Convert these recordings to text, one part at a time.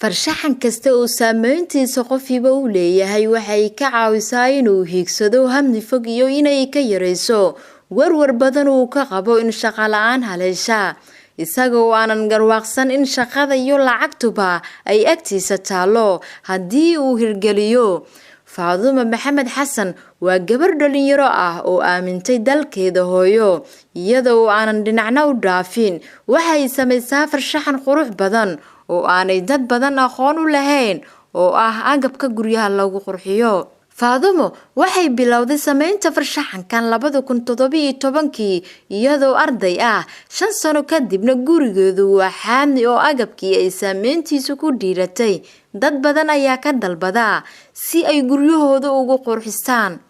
farshaxan kasta oo saameyntiisa qofiba u leeyahay waxay ka caawisaa inuu hiigsado hamni fog iyo inay ka yareyso warwar badan uu ka qabo in shaqo la'aan haleesha isagoo aanan garwaaqsan in shaqada iyo lacagtuba ay agtiisa taalo haddii uu hirgeliyo. Faadumo Maxamed Xasan waa gabar dhalinyaro ah oo aamintay dalkeeda hooyo iyadoo aanan dhinacna u dhaafin. Waxay samaysaa farshaxan qurux badan oo aanay dad badan aqoon u lahayn oo ah agabka guryaha lagu qurxiyo. Faadumo waxay bilowday sameynta farshaxankan 2017 iyadoo arday ah 5 sano kadibna gurigeedu waa xaami oo agabkii ay sameyntiisu ku dhiiratay. Dad badan ayaa ka dalbada si ay guryahooda ugu qurxistaan.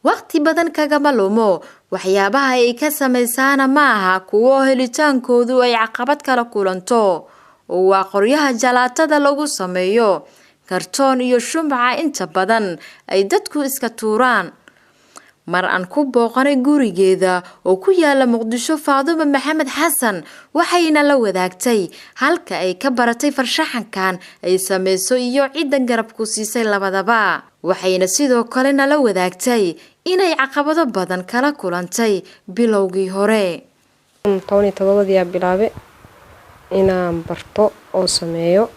Waqti badan kagama lumo waxyaabaha ay ka sameysana ma aha kuwo helitaankoodu ay caqabad kala kulanto oo waa qoryaha jalaatada lagu sameeyo kartoon iyo shumaca inta badan ay dadku iska tuuraan. Mar aan ku booqanay gurigeeda oo ku yaala Muqdisho, Faadumo Maxamed Xasan waxayna la wadaagtay halka ay ka baratay farshaxankan ay sameyso iyo cidda garab ku siisay labadaba. Waxayna sidoo kale la wadaagtay inay caqabado badan kala kulantay bilowgii hore. 17 bilaabe inaan barto oo sameeyo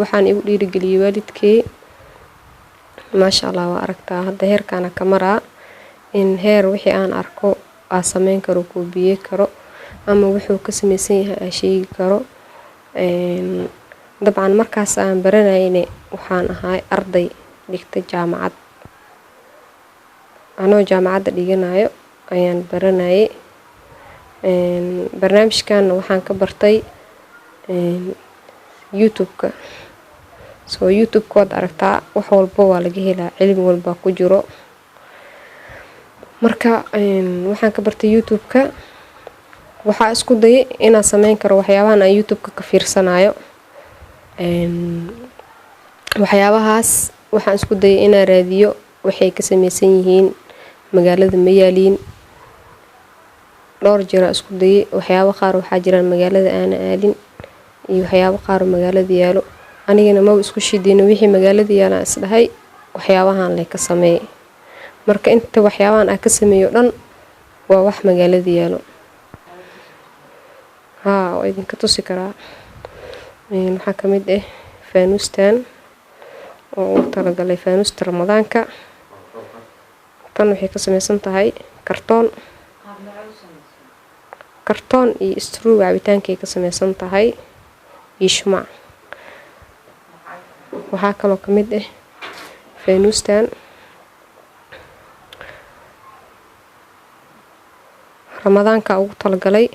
waxaan igu dhiirigeliyay waalidkay. maasha Allah waa aragtaa hadda heerkana kamaraa in heer wixii aan arko aan sameyn karo ku biye karo ama wuxuu ka sameysan yahay aan sheegi karo. dabcan markaas aan baranayne waxaan ahay arday dhigta jaamacad. anoo jaamacadda dhiganayo ayaan baranayay. barnaamijkan waxaan ka bartay YouTube-ka. YouTube kood aragtaa wax walba waa laga helaa, cilmi walba ku jiro. marka waxaan ka bartay YouTube-ka. waxaa isku dayay inaan sameyn karo waxyaabahan aan YouTube-ka ka fiirsanayo. waxyaabahaas waxaan isku dayay inaan raadiyo waxay ka sameysan yihiin magaalada Mayaaliin. dhowr jeer isku dayay waxyaabo qaar waxaa jiraan magaalada aan aadin iyo waxyaabo qaar magaalada yaalo. anigana ma isku shidino wixii magaalada yaala isdhahay waxyaabahan leh ka sameey. marka inta waxyaabahan aan ka sameeyo dhan waa wax magaalada yaalo. waa idinka tusi karaa. waxaa kamid ah faanustan oo u talagalay faanusta Ramadaanka. tan waxay ka sameysan tahay kartoon iyo straw cabitaankay ka sameysan tahay iyo shumac. waxaa kaloo kamid ah faanustan Ramadaanka ugu talagalay.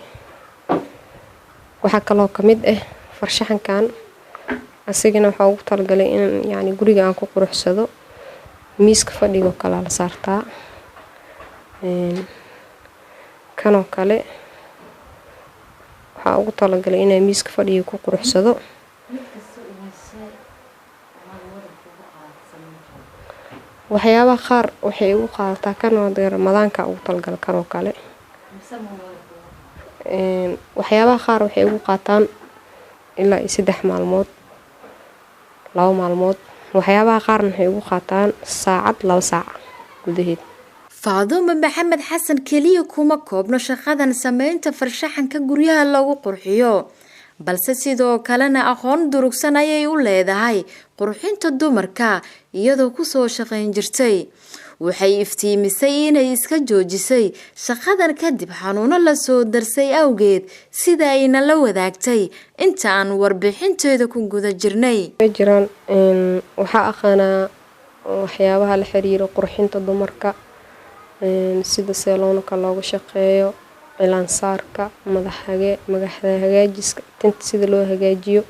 waxaa kaloo kamid ah farshaxankan asigana waxa ugu talagalay in guriga aan ku quruxsado. miiska fadhiga kala la saartaa. kanoo kale waxa ugu talagalay in miiska fadhiga ku quruxsado. waxyaabaha qaar waxay ugu qaadataa kanoo Ramadaanka ugu talagalay kanoo kale. waxyaabaha qaar waxay ugu qaataan ilaa 3 maalmood 2 maalmood. waxyaabaha qaarna waxay ugu qaataan saacad 2 saac gudaheed. Faadumo Maxamed Xasan kaliya kuma koobno shaqadan sameynta farshaxanka guryaha lagu qurxiyo, balse sidoo kalena aqoon durugsan ayay u leedahay qurxinta dumarka iyadoo ku soo shaqeyn jirtay. waxay iftiimisay inay iska joojisay shaqadan kadib xanuuno la soo darsay awgeed sida ayna la wadaagtay inta aan warbixinteeda ku guda jirnay. jiraan waxaa aqaanaa waxyaabaha la xiriira qurxinta dumarka sida seeloonka looga shaqeeyo, cilaan saarka, madax hagaajiska, tinta sida loo hagaajiyo.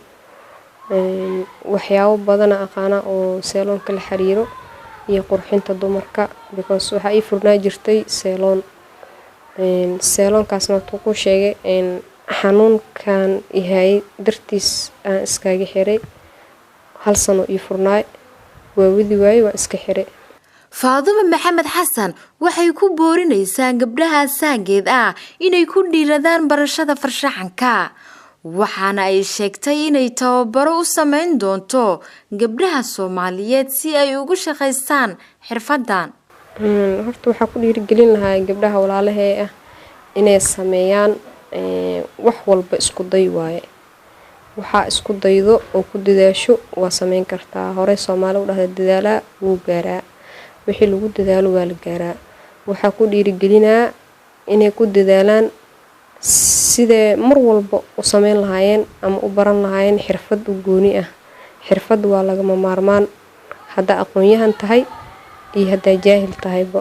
waxyaabo badan aqaanaa oo seeloonka la xiriiro iyo qurxinta dumarka because waxa ay furnaa jirtay seeloonkaasna ku sheegay xanuunkan yahay dartiis aan iskaga xiray 1 sano ii furnaay waa wadi waay waa iska xiray. Faadumo Maxamed Xasan waxay ku boorinaysaa gabdhaha saageed ah inay ku dhiiradaan barashada farshaxanka. waxaana ay sheegtay inay tababaro u sameyn doonto gabdhaha Soomaaliyeed si ay ugu shaqeystaan xirfadan. horta waxaa ku dhiirigelin lahaa gabdhaha walaalahay inay sameeyaan wax walba isku day waaye. waxaa isku daydo oo ku dadaasho waa sameyn kartaa. hore Soomaali u dhahday dadaalaa wuu gaaraa. wixii lagu dadaalo waa la gaaraa. waxaa ku dhiirigelinaa inay ku dadaalaan sidee mar walba u sameyn lahaayeen ama u baran lahaayeen xirfad u gooni ah. xirfad waa lagama maarmaan hadda aqoon-yahan tahay iyo hadda jaahil tahayba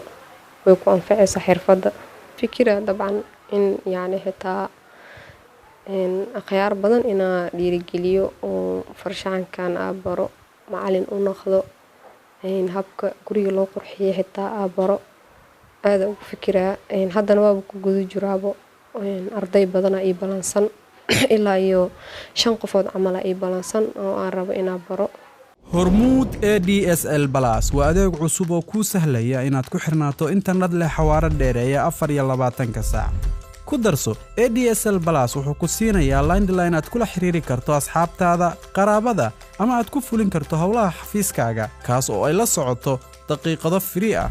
way ku anfacaysaa xirfadda. fikira dabcan in yani xitaa akhyaar badan inaa dhiirigeliyo oo farshaxankan baro macallin u noqdo habka guriga loo qurxiyo xitaa baro aad ugu fikiraa. haddana waaba ku guda jiraabo arday badan ay balansan ilaa iyo 5 qofood camal ay balansan oo aan rabo inaan baro. Hormuud ADSL Plus waa adeeg cusub oo kuu sahlaya inaad ku xirnaato internet leh xawaare dheereeya 24 saac. ku darso ADSL Plus wuxuu ku siinayaa landline aad kula xiriiri karto asxaabtaada, qaraabada ama aad ku fulin karto hawlaha xafiiskaaga kaas oo ay la socoto daqiiqado free ah.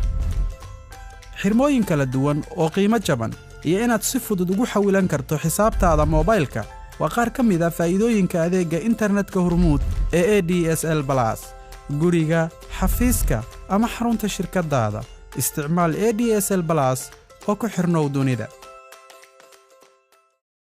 xirmooyin kala duwan oo qiimo jaban iyo inaad si fudud ugu xawilan karto xisaabtaada moobilka waa qaar ka mid ah faa'iidooyinka adeegga internetka Hormuud ee ADSL Plus. guriga, xafiiska ama xarunta shirkadaada isticmaal ADSL Plus oo ku xirnow dunida.